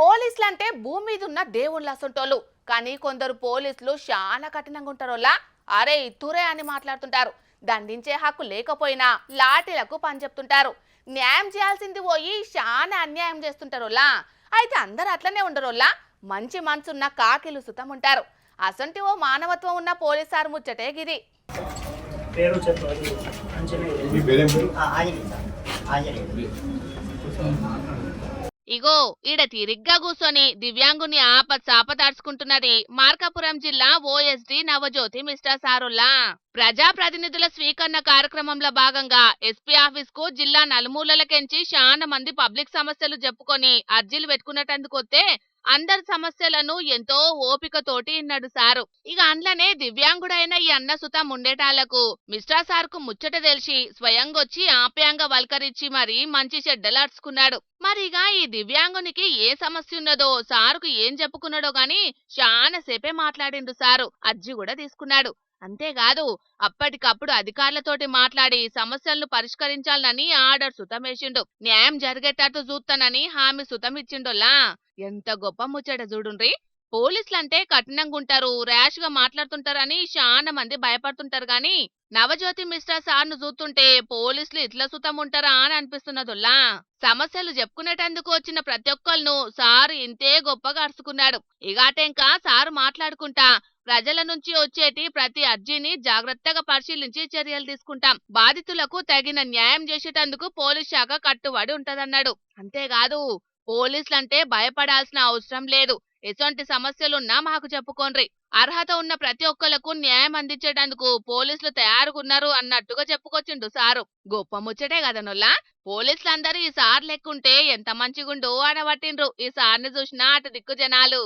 పోలీసులంటే భూమి మీద ఉన్న దేవుళ్ళ అసంటోళ్ళు. కానీ కొందరు పోలీసులు చాలా కఠినంగా ఉంటారోలా. అరే ఇతురే అని మాట్లాడుతుంటారు. దండించే హక్కు లేకపోయినా లాఠీలకు పని చెప్తుంటారు. న్యాయం చేయాల్సింది పోయి చాలా అన్యాయం చేస్తుంటారోలా. అయితే అందరు అట్లనే ఉండరోలా. మంచి మనసున్న కాకిలు సుతం ఉంటారు. అసంటి ఓ మానవత్వం ఉన్న పోలీసారు ముచ్చటే గిది. పేరు చెప్పారు. ఇగో ఈడ తిరిగ్గా కూసోని దివ్యాంగుని ఆపత్సాపతాడ్చుకుంటున్నది మార్కాపురం జిల్లా ఓఎస్డి నవజ్యోతి మిస్టర్ సారుల్లా. ప్రజాప్రతినిధుల స్వీకరణ కార్యక్రమంలో భాగంగా ఎస్పీ ఆఫీస్ కు జిల్లా నలుమూలలకెంచి చాలా మంది పబ్లిక్ సమస్యలు చెప్పుకొని అర్జీలు పెట్టుకున్నటందుకొస్తే అందరి సమస్యలను ఎంతో ఓపికతోటి ఇన్నాడు సారు. ఇక అండ్లనే దివ్యాంగుడైన ఈ అన్న సుతం ఉండేటాళ్లకు మిస్టర్ సార్ కు ముచ్చట తెలిసి స్వయంగొచ్చి ఆప్యాయంగా వల్కరించి మరి మంచి చెడ్డలాడ్చుకున్నాడు. మరిగా ఈ దివ్యాంగునికి ఏ సమస్య ఉన్నదో సారుకు ఏం చెప్పుకున్నాడో గాని చాలా సేపే మాట్లాడిండు సారు. అర్జీ కూడా తీసుకున్నాడు. అంతేకాదు అప్పటికప్పుడు అధికారులతోటి మాట్లాడి సమస్యలను పరిష్కరించాలని ఆర్డర్ సుతమేసిండు. న్యాయం జరిగేటట్టు చూస్తానని హామీ సుతమిచ్చిండోలా. ఎంత గొప్ప ముచ్చట చూడుండ్రి. పోలీసులంటే కఠినంగా ఉంటారు, ర్యాష్ గా మాట్లాడుతుంటారని చాలా మంది భయపడుతుంటారు గాని నవజ్యోతి మిస్టర్ సార్ను చూస్తుంటే పోలీసులు ఇట్లా సుతం ఉంటారా అని అనిపిస్తున్నదోల్లా. సమస్యలు చెప్పుకునేటందుకు వచ్చిన ప్రతి ఒక్కళ్ళను సారు ఇంతే గొప్పగా అరుచుకున్నాడు. ఇగాటెంకా సారు మాట్లాడుకుంటా ప్రజల నుంచి వచ్చేటి ప్రతి అర్జీని జాగ్రత్తగా పరిశీలించి చర్యలు తీసుకుంటాం. బాధితులకు తగిన న్యాయం చేసేటందుకు పోలీస్ శాఖ కట్టుబడి ఉంటదన్నాడు. అంతేకాదు పోలీసులంటే భయపడాల్సిన అవసరం లేదు. ఎటువంటి సమస్యలున్నా మాకు చెప్పుకోండ్రి. అర్హత ఉన్న ప్రతి ఒక్కలకు న్యాయం అందించేటందుకు పోలీసులు తయారుగున్నారు అన్నట్టుగా చెప్పుకొచ్చిండు సారు. గొప్ప ముచ్చటే కదనొల్లా. పోలీసులందరూ ఈ సార్ లెక్కుంటే ఎంత మంచిగుండో ఆడబట్టిండ్రు. ఈ సార్ని చూసినా అటు దిక్కు జనాలు.